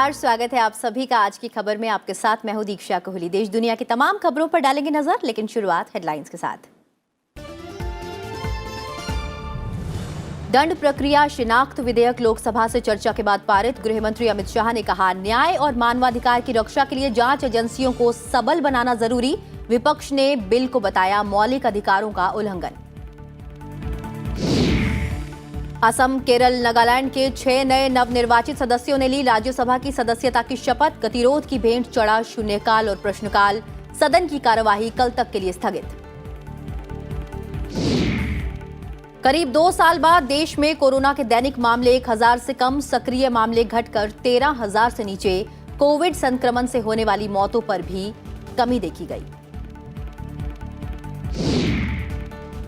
नमस्कार, स्वागत है आप सभी का आज की खबर में। आपके साथ मैं हूं दीक्षा कोहली। देश दुनिया की तमाम खबरों पर डालेंगे नजर, लेकिन शुरुआत हेडलाइंस के साथ। दंड प्रक्रिया शिनाख्त विधेयक लोकसभा से चर्चा के बाद पारित। गृह मंत्री अमित शाह ने कहा, न्याय और मानवाधिकार की रक्षा के लिए जांच एजेंसियों को सबल बनाना जरूरी। विपक्ष ने बिल को बताया मौलिक अधिकारों का उल्लंघन। असम, केरल, नागालैंड के 6 नए नवनिर्वाचित सदस्यों ने ली राज्यसभा की सदस्यता की शपथ। गतिरोध की भेंट चढ़ा शून्यकाल और प्रश्नकाल। सदन की कार्यवाही कल तक के लिए स्थगित। करीब 2 साल बाद देश में कोरोना के दैनिक मामले 1000 से कम, सक्रिय मामले घटकर 13,000 से नीचे। कोविड संक्रमण से होने वाली मौतों पर भी कमी देखी गई।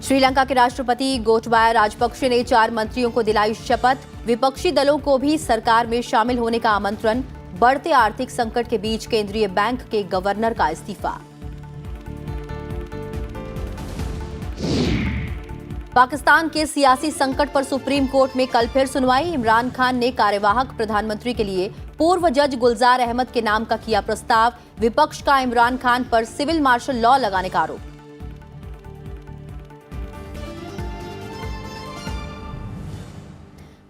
श्रीलंका के राष्ट्रपति गोटबाया राजपक्षे ने 4 मंत्रियों को दिलाई शपथ। विपक्षी दलों को भी सरकार में शामिल होने का आमंत्रण। बढ़ते आर्थिक संकट के बीच केंद्रीय बैंक के गवर्नर का इस्तीफा। पाकिस्तान के सियासी संकट पर सुप्रीम कोर्ट में कल फिर सुनवाई। इमरान खान ने कार्यवाहक प्रधानमंत्री के लिए पूर्व जज गुलजार अहमद के नाम का किया प्रस्ताव। विपक्ष का इमरान खान पर सिविल मार्शल लॉ लगाने का आरोप।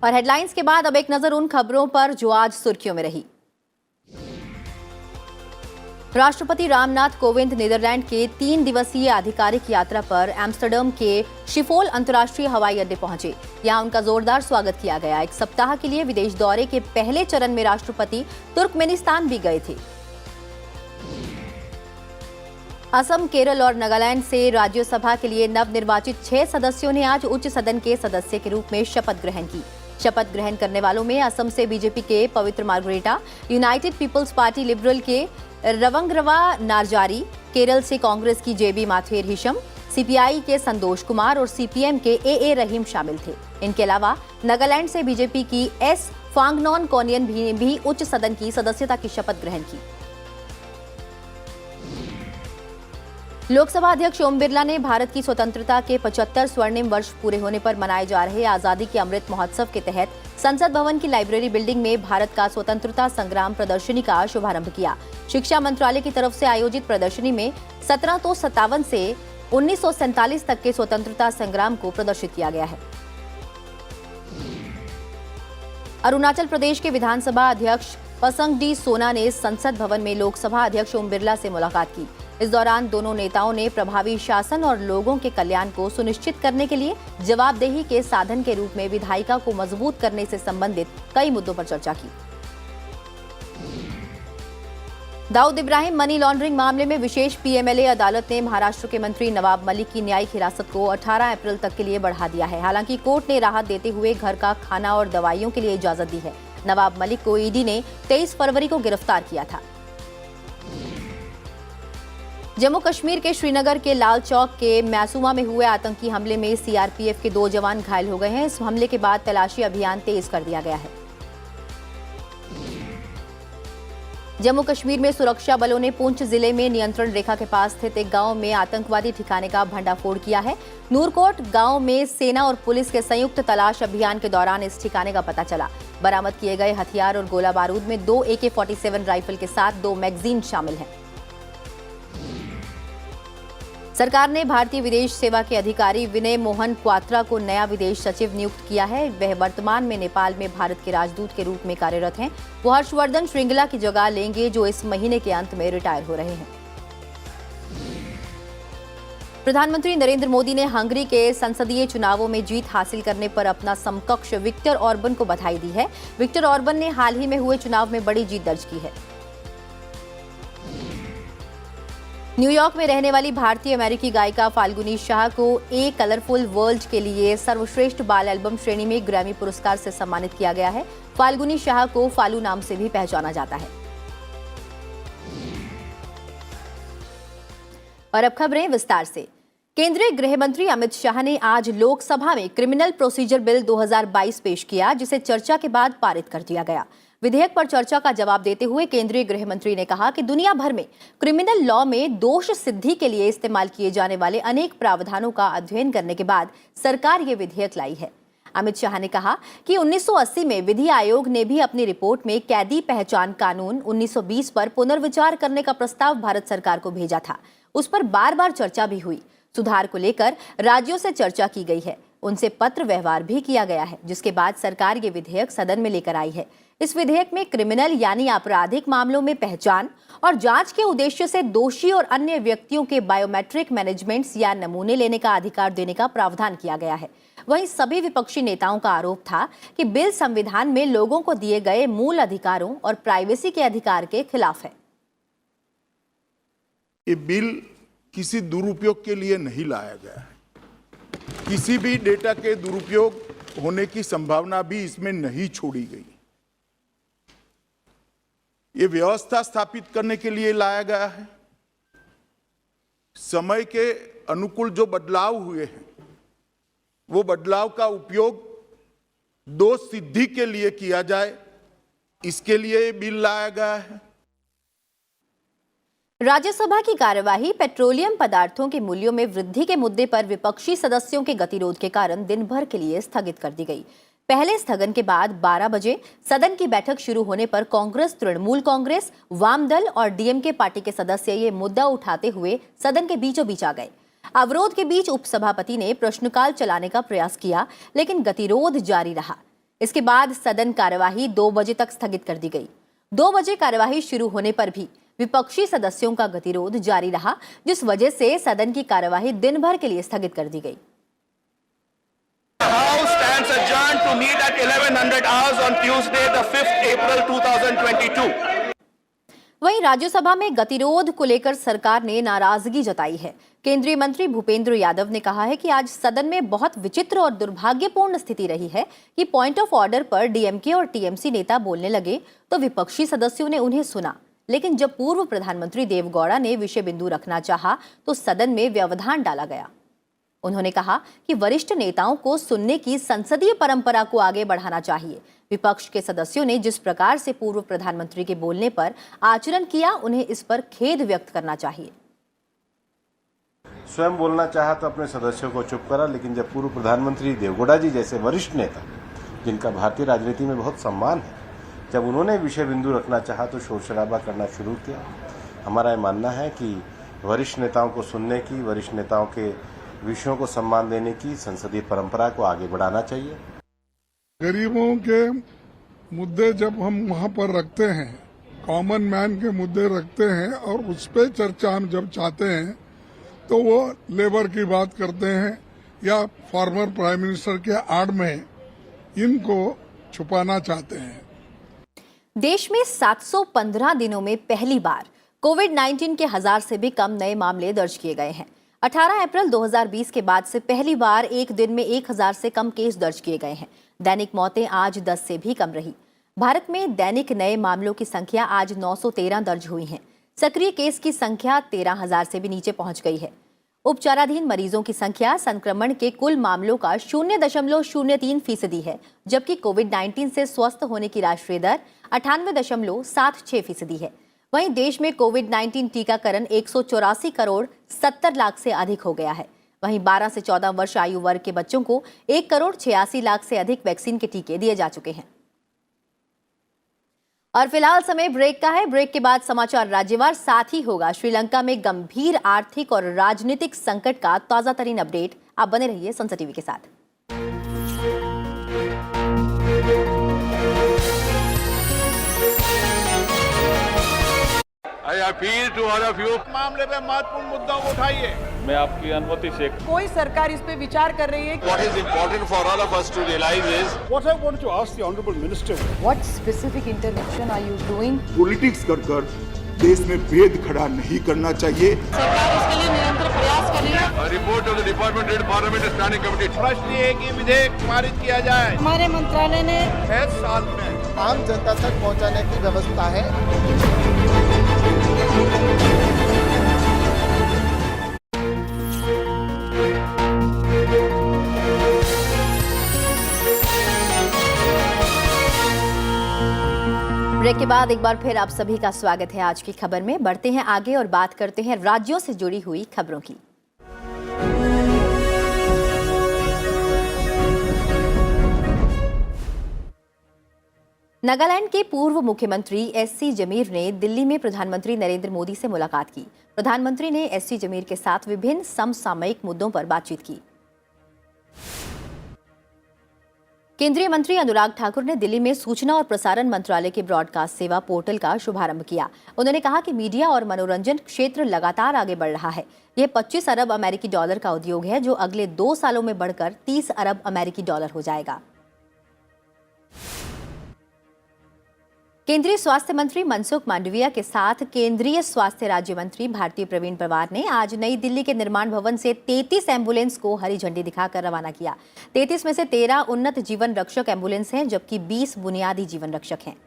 और हेडलाइंस के बाद अब एक नजर उन खबरों पर जो आज सुर्खियों में रही। राष्ट्रपति रामनाथ कोविंद नीदरलैंड के 3 दिवसीय आधिकारिक यात्रा पर एम्स्टर्डम के शिफोल अंतर्राष्ट्रीय हवाई अड्डे पहुंचे। यहां उनका जोरदार स्वागत किया गया। 1 सप्ताह के लिए विदेश दौरे के पहले चरण में राष्ट्रपति तुर्कमेनिस्तान भी गए थे। असम, केरल और नागालैंड से राज्यसभा के लिए नवनिर्वाचित 6 सदस्यों ने आज उच्च सदन के सदस्य के रूप में शपथ ग्रहण की। शपथ ग्रहण करने वालों में असम से बीजेपी के Pabitra Margherita, United People's Party Liberal के रवंगरवा नारजारी, केरल से कांग्रेस की जेबी माथेर हिशम, सीपीआई के संतोष कुमार और सीपीएम के ए रहीम शामिल थे। इनके अलावा नागालैंड से बीजेपी की एस फांगनॉन कोनियन भी उच्च सदन की सदस्यता की शपथ ग्रहण की। लोकसभा अध्यक्ष ओम बिरला ने भारत की स्वतंत्रता के 75 स्वर्णिम वर्ष पूरे होने पर मनाए जा रहे आजादी के अमृत महोत्सव के तहत संसद भवन की लाइब्रेरी बिल्डिंग में भारत का स्वतंत्रता संग्राम प्रदर्शनी का शुभारंभ किया। शिक्षा मंत्रालय की तरफ से आयोजित प्रदर्शनी में 1757 से 1947 तक के स्वतंत्रता संग्राम को प्रदर्शित किया गया है। अरुणाचल प्रदेश के विधानसभा अध्यक्ष पसंगडी सोना ने संसद भवन में लोकसभा अध्यक्ष ओम बिरला से मुलाकात की। इस दौरान दोनों नेताओं ने प्रभावी शासन और लोगों के कल्याण को सुनिश्चित करने के लिए जवाबदेही के साधन के रूप में विधायिका को मजबूत करने से संबंधित कई मुद्दों पर चर्चा की। दाऊद इब्राहिम मनी लॉन्ड्रिंग मामले में विशेष पीएमएलए अदालत ने महाराष्ट्र के मंत्री नवाब मलिक की न्यायिक हिरासत को 18 अप्रैल तक के लिए बढ़ा दिया है। हालांकि कोर्ट ने राहत देते हुए घर का खाना और दवाइयों के लिए इजाजत दी है। नवाब मलिक को ईडी ने 23 फरवरी को गिरफ्तार किया था। जम्मू कश्मीर के श्रीनगर के लाल चौक के मैसूमा में हुए आतंकी हमले में सीआरपीएफ के 2 जवान घायल हो गए हैं। इस हमले के बाद तलाशी अभियान तेज कर दिया गया है। जम्मू कश्मीर में सुरक्षा बलों ने पुंछ जिले में नियंत्रण रेखा के पास स्थित एक गांव में आतंकवादी ठिकाने का भंडाफोड़ किया है। नूरकोट गांव में सेना और पुलिस के संयुक्त तलाश अभियान के दौरान इस ठिकाने का पता चला। बरामद किए गए हथियार और गोला बारूद में 2 AK-47 राइफल के साथ 2 मैगजीन शामिल हैं। सरकार ने भारतीय विदेश सेवा के अधिकारी विनय मोहन क्वात्रा को नया विदेश सचिव नियुक्त किया है। वह वर्तमान में नेपाल में भारत के राजदूत के रूप में कार्यरत हैं। वो हर्षवर्धन श्रृंगला की जगह लेंगे, जो इस महीने के अंत में रिटायर हो रहे हैं। प्रधानमंत्री नरेंद्र मोदी ने हंगरी के संसदीय चुनावों में जीत हासिल करने पर अपना समकक्ष विक्टर ऑर्बन को बधाई दी है। विक्टर ऑर्बन ने हाल ही में हुए चुनाव में बड़ी जीत दर्ज की है। न्यूयॉर्क में रहने वाली भारतीय अमेरिकी गायिका फाल्गुनी शाह को ए कलरफुल वर्ल्ड के लिए सर्वश्रेष्ठ बाल एल्बम श्रेणी में ग्रैमी पुरस्कार से सम्मानित किया गया है। फाल्गुनी शाह को फालू नाम से भी पहचाना जाता है। और अब खबरें विस्तार से। केंद्रीय गृह मंत्री अमित शाह ने आज लोकसभा में क्रिमिनल प्रोसीजर बिल 2022 पेश किया, जिसे चर्चा के बाद पारित कर दिया गया। विधेयक पर चर्चा का जवाब देते हुए केंद्रीय गृह मंत्री ने कहा कि दुनिया भर में क्रिमिनल लॉ में दोष सिद्धि के लिए इस्तेमाल किए जाने वाले अनेक प्रावधानों का अध्ययन करने के बाद सरकार ये विधेयक लाई है। अमित शाह ने कहा कि 1980 में विधि आयोग ने भी अपनी रिपोर्ट में कैदी पहचान कानून 1920 पर पुनर्विचार करने का प्रस्ताव भारत सरकार को भेजा था। उस पर बार बार चर्चा भी हुई। सुधार को लेकर राज्यों से चर्चा की गई है, उनसे पत्र व्यवहार भी किया गया है, जिसके बाद सरकार ये विधेयक सदन में लेकर आई है। इस विधेयक में क्रिमिनल यानी आपराधिक मामलों में पहचान और जांच के उद्देश्य से दोषी और अन्य व्यक्तियों के बायोमेट्रिक मैनेजमेंट्स या नमूने लेने का अधिकार देने का प्रावधान किया गया है। वहीं सभी विपक्षी नेताओं का आरोप था कि बिल संविधान में लोगों को दिए गए मूल अधिकारों और प्राइवेसी के अधिकार के खिलाफ है। ये बिल किसी दुरुपयोग के लिए नहीं लाया गया है। किसी भी डेटा के दुरुपयोग होने की संभावना भी इसमें नहीं छोड़ी गई। ये व्यवस्था स्थापित करने के लिए लाया गया है। समय के अनुकूल जो बदलाव हुए हैं, वो बदलाव का उपयोग दोष सिद्धि के लिए किया जाए, इसके लिए ये बिल लाया गया है। राज्यसभा की कार्यवाही पेट्रोलियम पदार्थों के मूल्यों में वृद्धि के मुद्दे पर विपक्षी सदस्यों के गतिरोध के कारण दिन भर के लिए स्थगित कर दी गई। पहले स्थगन के बाद 12 बजे सदन की बैठक शुरू होने पर कांग्रेस, तृणमूल कांग्रेस, वाम दल और डीएमके पार्टी के सदस्य ये मुद्दा उठाते हुए सदन के बीचों बीच आ गए। अवरोध के बीच उपसभापति ने प्रश्नकाल चलाने का प्रयास किया, लेकिन गतिरोध जारी रहा। इसके बाद सदन कार्यवाही 2 बजे तक स्थगित कर दी गई। 2 बजे कार्यवाही शुरू होने पर भी विपक्षी सदस्यों का गतिरोध जारी रहा, जिस वजह से सदन की कार्यवाही दिन भर के लिए स्थगित कर दी गई। House stands adjourned to meet at 1100 hours on Tuesday, the 5th April 2022. वहीं राज्यसभा में गतिरोध को लेकर सरकार ने नाराजगी जताई है। केंद्रीय मंत्री भूपेंद्र यादव ने कहा है कि आज सदन में बहुत विचित्र और दुर्भाग्यपूर्ण स्थिति रही है कि पॉइंट ऑफ ऑर्डर पर डीएमके और टीएमसी नेता बोलने लगे तो विपक्षी सदस्यों ने उन्हें सुना, लेकिन जब पूर्व प्रधानमंत्री देवगौड़ा ने विषय बिंदु रखना चाहा तो सदन में व्यवधान डाला गया। उन्होंने कहा कि वरिष्ठ नेताओं को सुनने की संसदीय परंपरा को आगे बढ़ाना चाहिए। विपक्ष के सदस्यों ने जिस प्रकार से पूर्व प्रधानमंत्री के बोलने पर आचरण किया, उन्हें इस पर खेद व्यक्त करना चाहिए। स्वयं बोलना चाहा तो अपने सदस्यों को चुप करा, लेकिन जब पूर्व प्रधानमंत्री देवगौड़ा जी जैसे वरिष्ठ नेता, जिनका भारतीय राजनीति में बहुत सम्मान है, जब उन्होंने विषय बिंदु रखना चाहा तो शोर शराबा करना शुरू किया। हमारा यह मानना है कि वरिष्ठ नेताओं को सुनने की, वरिष्ठ नेताओं के विषयों को सम्मान देने की संसदीय परंपरा को आगे बढ़ाना चाहिए। गरीबों के मुद्दे जब हम वहाँ पर रखते हैं, कॉमन मैन के मुद्दे रखते हैं और उस पर चर्चा हम जब चाहते हैं तो वो लेबर की बात करते हैं या फॉर्मर प्राइम मिनिस्टर के आड़ में इनको छुपाना चाहते हैं। देश में 715 दिनों में पहली बार कोविड-19 के 1000 से भी कम नए मामले दर्ज किए गए हैं। 18 अप्रैल 2020 के बाद से पहली बार एक दिन में 1000 से कम केस दर्ज किए गए हैं। दैनिक मौतें आज 10 से भी कम रही। भारत में दैनिक नए मामलों की संख्या आज 913 दर्ज हुई है। सक्रिय केस की संख्या 13,000 से भी नीचे पहुंच गई है। उपचाराधीन मरीजों की संख्या संक्रमण के कुल मामलों का 0.03% है, जबकि कोविड-19 से स्वस्थ होने की राष्ट्रीय दर 98.76% है। वहीं देश में कोविड-19 टीकाकरण 184 करोड़ 70 लाख से अधिक हो गया है। वहीं 12 से 14 वर्ष आयु वर्ग के बच्चों को 1 करोड़ 86 लाख से अधिक वैक्सीन के टीके दिए जा चुके हैं। और फिलहाल समय ब्रेक का है। ब्रेक के बाद समाचार राज्यवार, साथ ही होगा श्रीलंका में गंभीर आर्थिक और राजनीतिक संकट का ताजा तरीन अपडेट। आप बने रहिए संसद टीवी के साथ। I appeal to all of you. मामले में महत्वपूर्ण मुद्दों को उठाइए। मैं आपकी अनुमति से कोई सरकार इस पे विचार कर रही है। What is important for all of us to realize is What I want to ask the honorable minister, What specific intervention are you doing? Politics कर देश में भेद खड़ा नहीं करना चाहिए। सरकार इसके लिए निरंतर प्रयास कर रही है। a report of the Department of Parliament Standing Committee. प्रश्न ये है कि विधेयक पारित किया जाए। हमारे मंत्रालय ने 6 साल में आम जनता तक पहुंचाने की व्यवस्था है। ब्रेक के बाद एक बार फिर आप सभी का स्वागत है। आज की खबर में बढ़ते हैं आगे और बात करते हैं राज्यों से जुड़ी हुई खबरों की। नागालैंड के पूर्व मुख्यमंत्री एससी जमीर ने दिल्ली में प्रधानमंत्री नरेंद्र मोदी से मुलाकात की। प्रधानमंत्री ने एससी जमीर के साथ विभिन्न समसामयिक मुद्दों पर बातचीत की। केंद्रीय मंत्री अनुराग ठाकुर ने दिल्ली में सूचना और प्रसारण मंत्रालय के ब्रॉडकास्ट सेवा पोर्टल का शुभारंभ किया। उन्होंने कहा कि मीडिया और मनोरंजन क्षेत्र लगातार आगे बढ़ रहा है। यह 25 अरब अमेरिकी डॉलर का उद्योग है, जो अगले 2 सालों में बढ़कर 30 अरब अमेरिकी डॉलर हो जाएगा। केंद्रीय स्वास्थ्य मंत्री मनसुख मांडविया के साथ केंद्रीय स्वास्थ्य राज्य मंत्री भारतीय प्रवीण पवार ने आज नई दिल्ली के निर्माण भवन से 33 एम्बुलेंस को हरी झंडी दिखाकर रवाना किया। 33 में से 13 उन्नत जीवन रक्षक एम्बुलेंस हैं, जबकि 20 बुनियादी जीवन रक्षक हैं।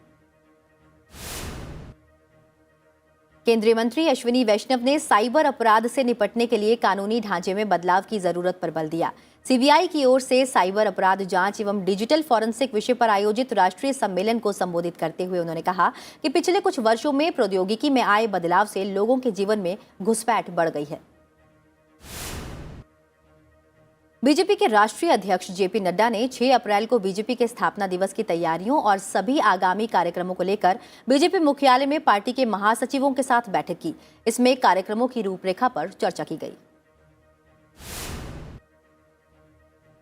केंद्रीय मंत्री अश्विनी वैष्णव ने साइबर अपराध से निपटने के लिए कानूनी ढांचे में बदलाव की जरूरत पर बल दिया। सीबीआई की ओर से साइबर अपराध जांच एवं डिजिटल फॉरेंसिक विषय पर आयोजित राष्ट्रीय सम्मेलन को संबोधित करते हुए उन्होंने कहा कि पिछले कुछ वर्षों में प्रौद्योगिकी में आए बदलाव से लोगों के जीवन में घुसपैठ बढ़ गई है। बीजेपी के राष्ट्रीय अध्यक्ष जेपी नड्डा ने 6 अप्रैल को बीजेपी के स्थापना दिवस की तैयारियों और सभी आगामी कार्यक्रमों को लेकर बीजेपी मुख्यालय में पार्टी के महासचिवों के साथ बैठक की। इसमें कार्यक्रमों की रूपरेखा पर चर्चा की गई।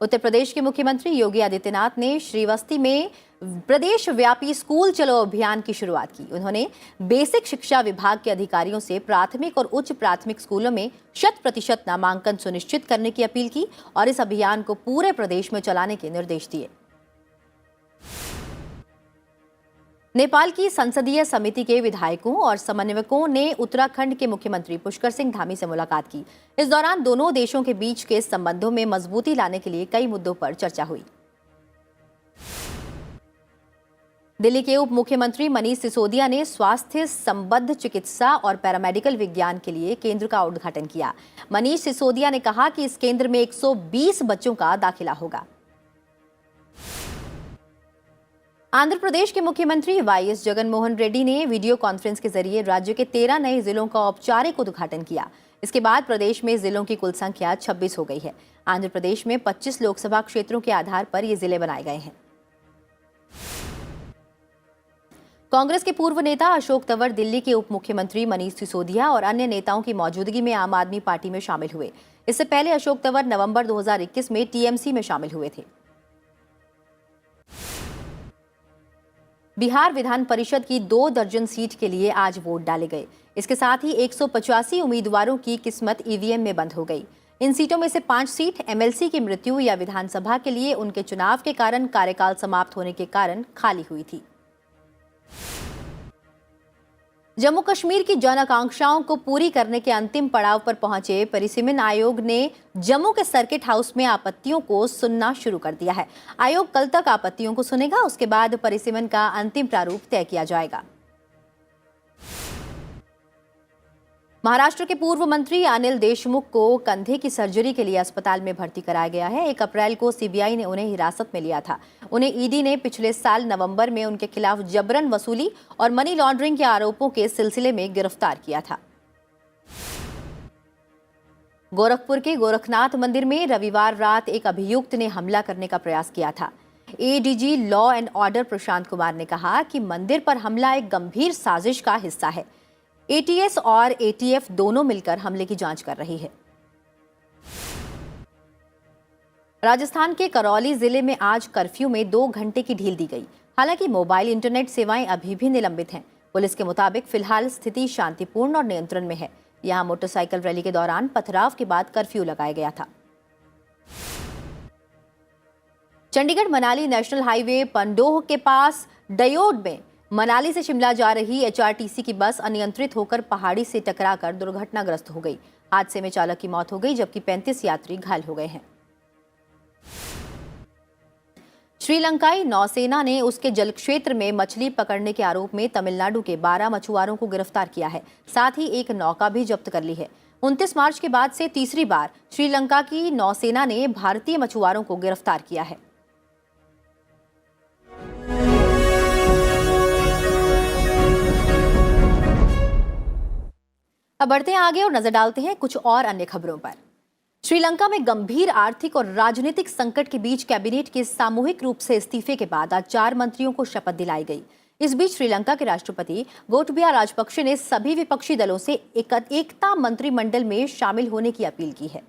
उत्तर प्रदेश के मुख्यमंत्री योगी आदित्यनाथ ने श्रीवस्ती में प्रदेश व्यापी स्कूल चलो अभियान की शुरुआत की। उन्होंने बेसिक शिक्षा विभाग के अधिकारियों से प्राथमिक और उच्च प्राथमिक स्कूलों में 100% नामांकन सुनिश्चित करने की अपील की और इस अभियान को पूरे प्रदेश में चलाने के निर्देश दिए। नेपाल की संसदीय समिति के विधायकों और समन्वयकों ने उत्तराखंड के मुख्यमंत्री पुष्कर सिंह धामी से मुलाकात की। इस दौरान दोनों देशों के बीच के संबंधों में मजबूती लाने के लिए कई मुद्दों पर चर्चा हुई। दिल्ली के उप मुख्यमंत्री मनीष सिसोदिया ने स्वास्थ्य संबद्ध चिकित्सा और पैरामेडिकल विज्ञान के लिए केंद्र का उद्घाटन किया। मनीष सिसोदिया ने कहा कि इस केंद्र में 120 बच्चों का दाखिला होगा। आंध्र प्रदेश के मुख्यमंत्री वाईएस जगनमोहन रेड्डी ने वीडियो कॉन्फ्रेंस के जरिए राज्य के 13 नए जिलों का औपचारिक उद्घाटन किया। इसके बाद प्रदेश में जिलों की कुल संख्या 26 हो गई है। आंध्र प्रदेश में 25 लोकसभा क्षेत्रों के आधार पर ये जिले बनाए गए हैं। कांग्रेस के पूर्व नेता अशोक तंवर दिल्ली के उप मुख्यमंत्री मनीष सिसोदिया और अन्य नेताओं की मौजूदगी में आम आदमी पार्टी में शामिल हुए। इससे पहले अशोक तंवर नवंबर 2021 में टीएमसी में शामिल हुए थे। बिहार विधान परिषद की 2 दर्जन सीट के लिए आज वोट डाले गए। इसके साथ ही 185 उम्मीदवारों की किस्मत ईवीएम में बंद हो गई। इन सीटों में से 5 सीट एमएलसी की मृत्यु या विधानसभा के लिए उनके चुनाव के कारण कार्यकाल समाप्त होने के कारण खाली हुई थी। जम्मू कश्मीर की जन आकांक्षाओं को पूरी करने के अंतिम पड़ाव पर पहुंचे परिसीमन आयोग ने जम्मू के सर्किट हाउस में आपत्तियों को सुनना शुरू कर दिया है। आयोग कल तक आपत्तियों को सुनेगा, उसके बाद परिसीमन का अंतिम प्रारूप तय किया जाएगा। महाराष्ट्र के पूर्व मंत्री अनिल देशमुख को कंधे की सर्जरी के लिए अस्पताल में भर्ती कराया गया है। 1 अप्रैल को सीबीआई ने उन्हें हिरासत में लिया था। उन्हें ईडी ने पिछले साल नवंबर में उनके खिलाफ जबरन वसूली और मनी लॉन्ड्रिंग के आरोपों के सिलसिले में गिरफ्तार किया था। गोरखपुर के गोरखनाथ मंदिर में रविवार रात एक अभियुक्त ने हमला करने का प्रयास किया था। ADG law and order Prashant Kumar ने कहा कि मंदिर पर हमला एक गंभीर साजिश का हिस्सा है। एटीएस और एटीएफ दोनों मिलकर हमले की जांच कर रही है। राजस्थान के करौली जिले में आज कर्फ्यू में 2 घंटे की ढील दी गई। हालांकि मोबाइल इंटरनेट सेवाएं अभी भी निलंबित हैं। पुलिस के मुताबिक फिलहाल स्थिति शांतिपूर्ण और नियंत्रण में है। यहां मोटरसाइकिल रैली के दौरान पथराव के बाद कर्फ्यू लगाया गया था। चंडीगढ़ मनाली नेशनल हाईवे पंडोह के पास डयोड में मनाली से शिमला जा रही एचआरटीसी की बस अनियंत्रित होकर पहाड़ी से टकराकर दुर्घटनाग्रस्त हो गई। हादसे में चालक की मौत हो गई, जबकि 35 यात्री घायल हो गए हैं। श्रीलंकाई नौसेना ने उसके जल क्षेत्र में मछली पकड़ने के आरोप में तमिलनाडु के 12 मछुआरों को गिरफ्तार किया है। साथ ही एक नौका भी जब्त कर ली है। 29 मार्च के बाद से तीसरी बार श्रीलंका की नौसेना ने भारतीय मछुआरों को गिरफ्तार किया है। अब बढ़ते हैं आगे और नजर डालते हैं कुछ और अन्य खबरों पर। श्रीलंका में गंभीर आर्थिक और राजनीतिक संकट के बीच कैबिनेट के सामूहिक रूप से इस्तीफे के बाद आज 4 मंत्रियों को शपथ दिलाई गई। इस बीच श्रीलंका के राष्ट्रपति गोटबाया राजपक्षे ने सभी विपक्षी दलों से एकता मंत्रिमंडल में शामिल होने की अपील की है।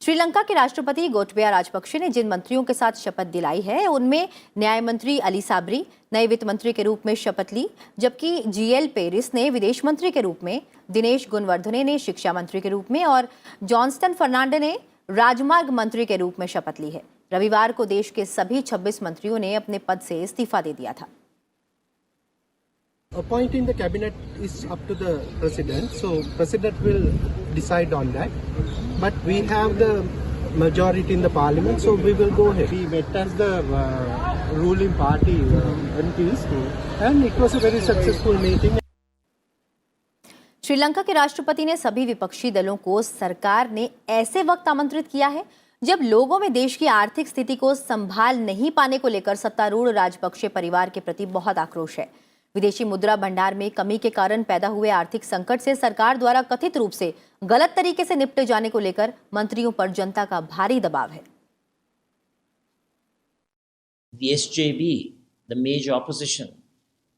श्रीलंका के राष्ट्रपति गोटबाया राजपक्षे ने जिन मंत्रियों के साथ शपथ दिलाई है उनमें न्याय मंत्री अली साबरी नए वित्त मंत्री के रूप में शपथ ली, जबकि जीएल पेरिस ने विदेश मंत्री के रूप में, दिनेश गुणवर्धने ने शिक्षा मंत्री के रूप में और जॉनस्टन फर्नांडे ने राजमार्ग मंत्री के रूप में शपथ ली है। रविवार को देश के सभी 26 मंत्रियों ने अपने पद से इस्तीफा दे दिया था। Appointing the cabinet is up to the president, so president will decide on that. But we have the majority in the parliament, so we will go ahead. We met as the ruling party MPs, and it was a very successful meeting. Sri Lanka के राष्ट्रपति ने सभी विपक्षी दलों को सरकार ने ऐसे वक्त आमंत्रित किया है जब लोगों में देश की आर्थिक स्थिति को संभाल नहीं पाने को लेकर सत्तारूढ़ राजपक्षे परिवार के प्रति बहुत आक्रोश है। विदेशी मुद्रा भंडार में कमी के कारण पैदा हुए आर्थिक संकट से सरकार द्वारा कथित रूप से गलत तरीके से निपटे जाने को लेकर मंत्रियों पर जनता का भारी दबाव है। The SJB, the major opposition,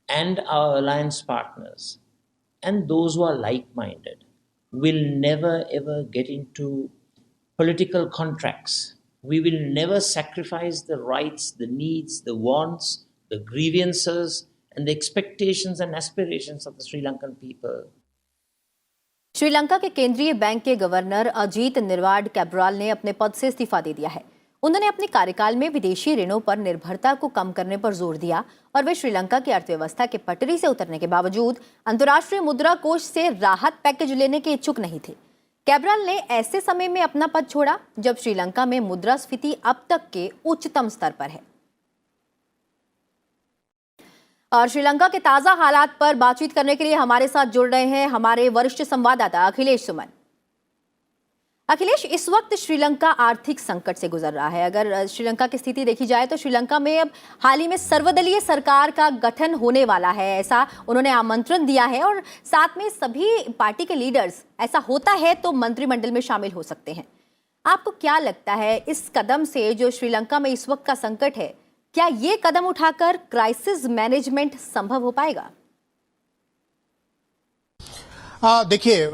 and our alliance partners, and those who are like-minded, will never ever get into political contracts. We will never sacrifice the rights, the needs, the wants, the grievances, and the expectations and aspirations of the Sri Lankan people. Sri Lanka के केंद्रीय bank के governor Ajit निर्वाड Cabral ने अपने पद से इस्तीफा दे दिया है। उन्होंने अपने कार्यकाल में विदेशी ऋणों पर निर्भरता को कम करने पर जोर दिया और वे श्रीलंका की अर्थव्यवस्था के पटरी से उतरने के बावजूद अंतर्राष्ट्रीय मुद्रा कोष से राहत पैकेज लेने के इच्छुक नहीं थे। कैब्राल ने ऐसे समय में अपना पद छोड़ा जब श्रीलंका में मुद्रास्फीति अब तक के उच्चतम स्तर पर है। और श्रीलंका के ताजा हालात पर बातचीत करने के लिए हमारे साथ जुड़ रहे हैं हमारे वरिष्ठ संवाददाता अखिलेश सुमन। अखिलेश, इस वक्त श्रीलंका आर्थिक संकट से गुजर रहा है। अगर श्रीलंका की स्थिति देखी जाए तो श्रीलंका में अब हाल ही में सर्वदलीय सरकार का गठन होने वाला है, ऐसा उन्होंने आमंत्रण दिया है और साथ में सभी पार्टी के लीडर्स, ऐसा होता है तो मंत्रिमंडल में शामिल हो सकते हैं। आपको क्या लगता है इस कदम से जो श्रीलंका में इस वक्त का संकट है, क्या ये कदम उठाकर क्राइसिस मैनेजमेंट संभव हो पाएगा? देखिए,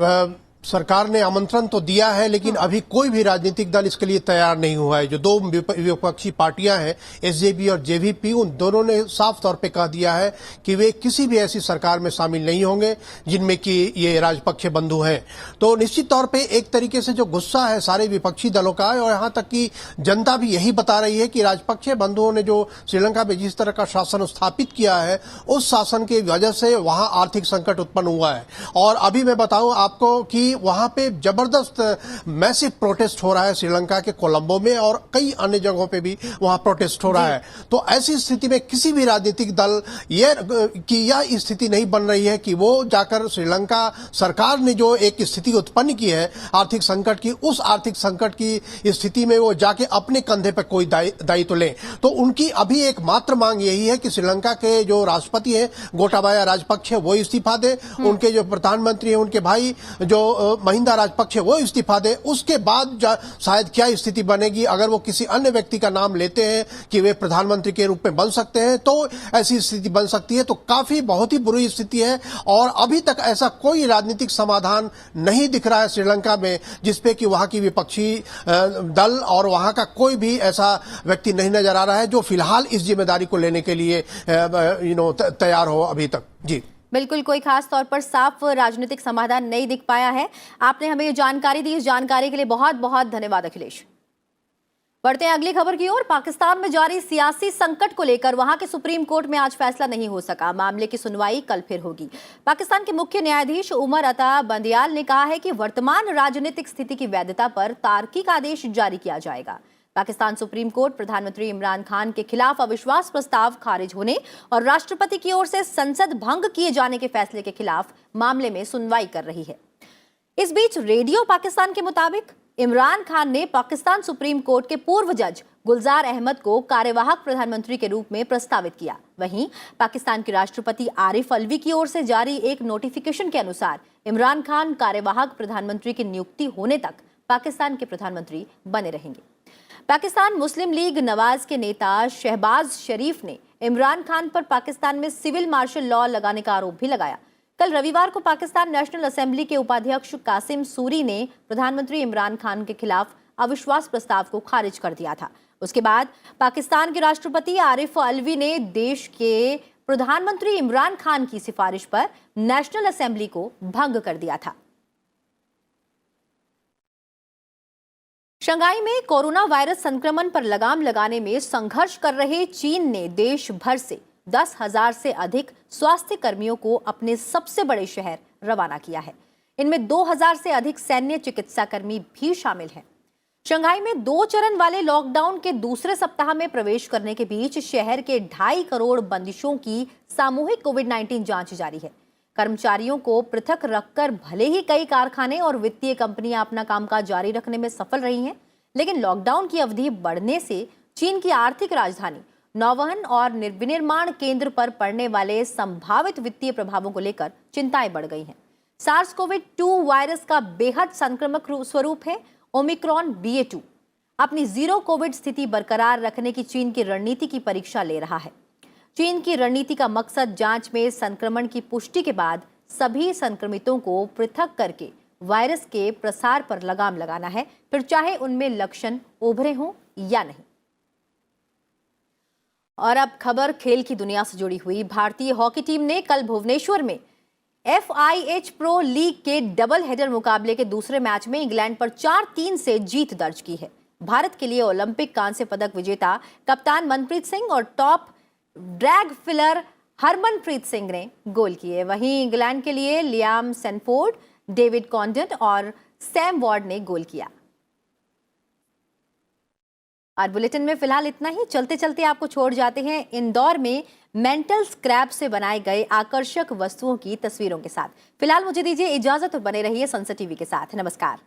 सरकार ने आमंत्रण तो दिया है लेकिन अभी कोई भी राजनीतिक दल इसके लिए तैयार नहीं हुआ है। जो दो विपक्षी पार्टियां हैं एसजेबी और जेवीपी, उन दोनों ने साफ तौर पे कह दिया है कि वे किसी भी ऐसी सरकार में शामिल नहीं होंगे जिनमें कि ये राजपक्षे बंधु हैं। तो निश्चित तौर पे एक तरीके से जो गुस्सा है सारे विपक्षी दलों का है और यहां तक कि जनता भी यही बता रही है कि राजपक्षे बंधुओं ने जो श्रीलंका में जिस तरह का शासन स्थापित किया है उस शासन की वजह से वहां आर्थिक संकट उत्पन्न हुआ है। और अभी मैं बताऊं आपको कि वहां पे जबरदस्त मैसिव प्रोटेस्ट हो रहा है श्रीलंका के कोलंबो में और कई अन्य जगहों पे भी वहां प्रोटेस्ट हो रहा है। तो ऐसी स्थिति में किसी भी राजनीतिक दल यह स्थिति नहीं बन रही है कि वो जाकर श्रीलंका सरकार ने जो एक स्थिति उत्पन्न की है आर्थिक संकट की, उस आर्थिक संकट की स्थिति में वो जाके अपने कंधे पर कोई दायित्व लें। तो उनकी अभी एकमात्र मांग यही है कि श्रीलंका के जो राष्ट्रपति हैं गोटाबाया राजपक्षे वो इस्तीफा दे, उनके जो प्रधानमंत्री हैं उनके भाई जो महिंदा राजपक्षे वो इस्तीफा दे। उसके बाद शायद क्या स्थिति बनेगी, अगर वो किसी अन्य व्यक्ति का नाम लेते हैं कि वे प्रधानमंत्री के रूप में बन सकते हैं तो ऐसी स्थिति बन सकती है। तो काफी बहुत ही बुरी स्थिति है और अभी तक ऐसा कोई राजनीतिक समाधान नहीं दिख रहा है श्रीलंका में जिसपे कि वहां की विपक्षी दल और वहां का कोई भी ऐसा व्यक्ति नहीं नजर आ रहा है जो फिलहाल इस जिम्मेदारी को लेने के लिए तैयार हो अभी तक। जी बिल्कुल, कोई खास तौर पर साफ राजनीतिक समाधान नहीं दिख पाया है। आपने हमें ये जानकारी दी, इस जानकारी के लिए बहुत बहुत धन्यवाद अखिलेश। बढ़ते हैं अगली खबर की ओर। पाकिस्तान में जारी सियासी संकट को लेकर वहां के सुप्रीम कोर्ट में आज फैसला नहीं हो सका। मामले की सुनवाई कल फिर होगी। पाकिस्तान के मुख्य न्यायाधीश उमर अता बंदियाल ने कहा है कि वर्तमान राजनीतिक स्थिति की वैधता पर तार्किक आदेश जारी किया जाएगा। पाकिस्तान सुप्रीम कोर्ट प्रधानमंत्री इमरान खान के खिलाफ अविश्वास प्रस्ताव खारिज होने और राष्ट्रपति की ओर से संसद भंग किए जाने के फैसले के खिलाफ मामले में सुनवाई कर रही है। इस बीच रेडियो पाकिस्तान के मुताबिक इमरान खान ने पाकिस्तान सुप्रीम कोर्ट के पूर्व जज गुलजार अहमद को कार्यवाहक प्रधानमंत्री के रूप में प्रस्तावित किया। वहीं पाकिस्तान के राष्ट्रपति आरिफ अलवी की ओर से जारी एक नोटिफिकेशन के अनुसार इमरान खान कार्यवाहक प्रधानमंत्री की नियुक्ति होने तक पाकिस्तान के प्रधानमंत्री बने रहेंगे। पाकिस्तान मुस्लिम लीग नवाज के नेता शहबाज शरीफ ने इमरान खान पर पाकिस्तान में सिविल मार्शल लॉ लगाने का आरोप भी लगाया। कल रविवार को पाकिस्तान नेशनल असेंबली के उपाध्यक्ष कासिम सूरी ने प्रधानमंत्री इमरान खान के खिलाफ अविश्वास प्रस्ताव को खारिज कर दिया था। उसके बाद पाकिस्तान के राष्ट्रपति आरिफ अलवी ने देश के प्रधानमंत्री इमरान खान की सिफारिश पर नेशनल असेंबली को भंग कर दिया था। शंघाई में कोरोना वायरस संक्रमण पर लगाम लगाने में संघर्ष कर रहे चीन ने देश भर से 10,000 से अधिक स्वास्थ्य कर्मियों को अपने सबसे बड़े शहर रवाना किया है। इनमें 2,000 से अधिक सैन्य चिकित्सा कर्मी भी शामिल हैं। शंघाई में 2 चरण वाले लॉकडाउन के दूसरे सप्ताह में प्रवेश करने के बीच शहर के 2.5 करोड़ बंदिशों की सामूहिक कोविड-19 जांच जारी है। कर्मचारियों को पृथक रखकर भले ही कई कारखाने और वित्तीय कंपनियां अपना कामकाज जारी रखने में सफल रही हैं, लेकिन लॉकडाउन की अवधि बढ़ने से चीन की आर्थिक राजधानी, नौवहन और विनिर्माण केंद्र पर पड़ने वाले संभावित वित्तीय प्रभावों को लेकर चिंताएं बढ़ गई हैं। सार्स-कोवी-2 वायरस का बेहद संक्रामक स्वरूप है ओमिक्रॉन BA.2 अपनी जीरो कोविड स्थिति बरकरार रखने की चीन की रणनीति की परीक्षा ले रहा है। चीन की रणनीति का मकसद जांच में संक्रमण की पुष्टि के बाद सभी संक्रमितों को पृथक करके वायरस के प्रसार पर लगाम लगाना है, फिर चाहे उनमें लक्षण उभरे हों या नहीं। और अब खबर खेल की दुनिया से जुड़ी हुई। भारतीय हॉकी टीम ने कल भुवनेश्वर में FIH प्रो लीग के डबल हेडर मुकाबले के दूसरे मैच में इंग्लैंड पर 4-3 से जीत दर्ज की है। भारत के लिए ओलंपिक कांस्य पदक विजेता कप्तान मनप्रीत सिंह और top drag filler Harmanpreet Singh ने गोल किए। वहीं इंग्लैंड के लिए लियाम सैनफोर्ड, डेविड कॉन्डन और सैम वॉर्ड ने गोल किया। आज बुलेटिन में फिलहाल इतना ही। चलते चलते आपको छोड़ जाते हैं इंदौर में मेंटल स्क्रैप से बनाए गए आकर्षक वस्तुओं की तस्वीरों के साथ। फिलहाल मुझे दीजिए इजाजत और बने रहिए संसद टीवी के साथ। नमस्कार।